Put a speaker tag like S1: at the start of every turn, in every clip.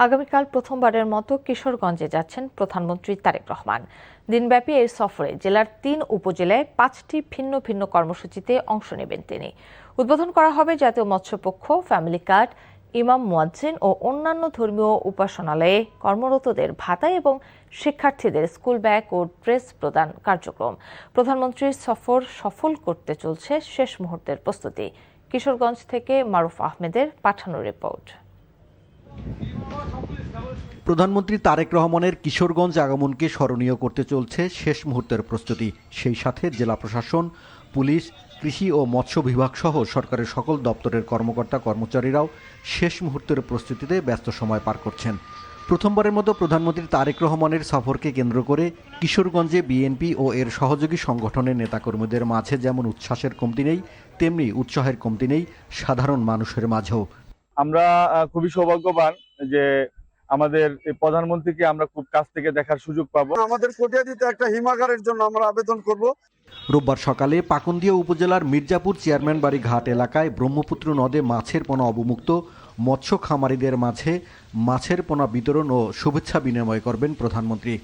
S1: আগামীকাল প্রথমবারের মতো কিশোরগঞ্জে যাচ্ছেন প্রধানমন্ত্রী তারেক রহমান। দিনব্যাপী এই সফরে জেলার ৩ উপজেলায় ৫টি ভিন্ন ভিন্ন কর্মসূচিতে অংশ নেবেন তিনি। উদ্বোধন করা হবে জাতীয় মৎস্যপক্ষ, ফ্যামিলি কার্ড, ইমাম মুয়াজ্জিন ও অন্যান্য ধর্মীয় উপাসনালয়ে কর্মরতদের ভাতা এবং শিক্ষার্থীদের স্কুল ব্যাগ ও ড্রেস প্রদান কার্যক্রম। প্রধানমন্ত্রীর সফর সফল করতে চলছে শেষ মুহূর্তের প্রস্তুতি। কিশোরগঞ্জ থেকে মারুফ আহমেদের পাঠানো রিপোর্ট।
S2: প্রধানমন্ত্রী তারেক রহমানের কিশোরগঞ্জ আগমনকে স্মরণীয় করতে চলছে শেষ মুহূর্তের প্রস্তুতি। সেই সাথে জেলা প্রশাসন, পুলিশ, কৃষি ও মৎস্য বিভাগ সহ সরকারের সকল দপ্তরের কর্মকর্তা কর্মচারীরাও শেষ মুহূর্তের প্রস্তুতিতে ব্যস্ত সময় পার করছেন। প্রথমবারের মতো প্রধানমন্ত্রী তারেক রহমানের সফরকে কেন্দ্র করে কিশোরগঞ্জে বিএনপি ও এর সহযোগী সংগঠনের নেতাকর্মীদের মাঝে যেমন উচ্ছ্বাসের কমতি নেই, তেমনি উৎসাহের কমতি নেই সাধারণ মানুষের মাঝেও।
S3: আমরা খুবই সৌভাগ্যবান যে আমাদের প্রধানমন্ত্রীকে আমরা খুব কাছ থেকে দেখার সুযোগ পাবো।
S4: আমাদের কটিয়াদীতে একটা হিমাগারের জন্য আমরা আবেদন করব।
S2: রোববার সকালে পাকুন্দিয়া উপজেলার মির্জাপুর চেয়ারম্যান বাড়ি ঘাট এলাকায় ব্রহ্মপুত্র নদে মাছের পোনা অবমুক্ত মৎস্য খামারিদের মাঝে মাছের পোনা বিতরণ ও শুভেচ্ছা বিনিময় করবেন প্রধানমন্ত্রী।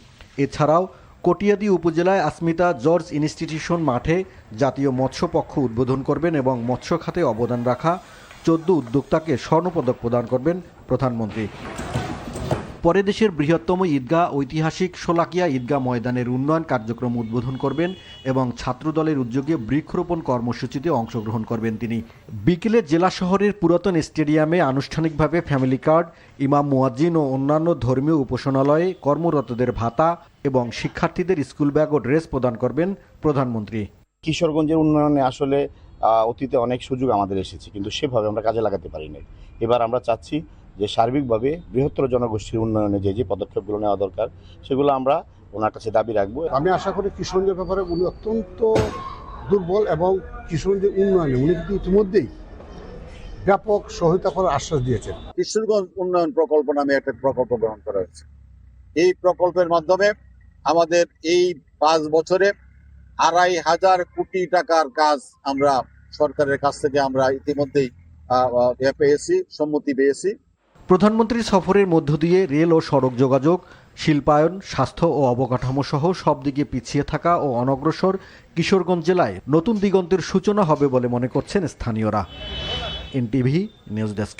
S2: এছাড়াও কটিয়াদী উপজেলায় আসমিতা জর্জ ইনস্টিটিউশন মাঠে জাতীয় মৎস্য পক্ষ উদ্বোধন করবেন এবং মৎস্য খাতে অবদান রাখা 14 উদ্যোক্তাকে স্বর্ণপদক প্রদান করবেন প্রধানমন্ত্রী। পরে দেশের বৃহত্তম ঈদগাহ ঐতিহাসিক শোলাকিয়া ঈদগাহ ময়দানের উন্নয়ন কার্যক্রম উদ্বোধন করবেন এবং ছাত্রদলের উদ্যোগে বৃক্ষরোপণ কর্মসূচিতে অংশগ্রহণ করবেন তিনি। বিকেলে জেলা শহরের পুরাতন স্টেডিয়ামে আনুষ্ঠানিকভাবে ফ্যামিলি কার্ড, ইমাম মুয়াজ্জিন ও অন্যান্য ধর্মীয় উপাসনালয়ে কর্মরতদের ভাতা এবং শিক্ষার্থীদের স্কুল ব্যাগ ও ড্রেস প্রদান করবেন প্রধানমন্ত্রী।
S5: কিশোরগঞ্জের উন্নয়নে আসলে অতীতে অনেক সুযোগ আমাদের এসেছে, কিন্তু সেভাবে আমরা কাজে লাগাতে পারি নাই। এবার আমরা চাচ্ছি যে সার্বিকভাবে বৃহত্তর জনগোষ্ঠীর উন্নয়নে যে পদক্ষেপগুলো নেওয়া দরকার সেগুলো আমরা ওনার কাছে দাবি রাখবো।
S4: আমি আশা করি কিশোরগঞ্জের ব্যাপারে উনি অত্যন্ত দুর্বল এবং কিশোরগঞ্জের উন্নয়নে উনি কিন্তু ইতিমধ্যেই ব্যাপক সহায়তা করার আশ্বাস দিয়েছেন।
S6: কিশোরগঞ্জ উন্নয়ন প্রকল্প নামে একটা প্রকল্প গ্রহণ করা হয়েছে। এই প্রকল্পের মাধ্যমে আমাদের এই 5 বছরে 2,500 কোটি টাকার কাজ আমরা সরকারের কাছ থেকে আমরা ইতিমধ্যেই পেয়েছি, সম্মতি পেয়েছি।
S2: প্রধানমন্ত্রীর সফরের মধ্য দিয়ে রেল ও সড়ক যোগাযোগ, শিল্পায়ন, স্বাস্থ্য ও অবকাঠামো সহ সব দিকে পিছিয়ে থাকা ও অনগ্রসর কিশোরগঞ্জ জেলায় নতুন দিগন্তের সূচনা হবে বলে মনে করছেন স্থানীয়রা। NTV news desk.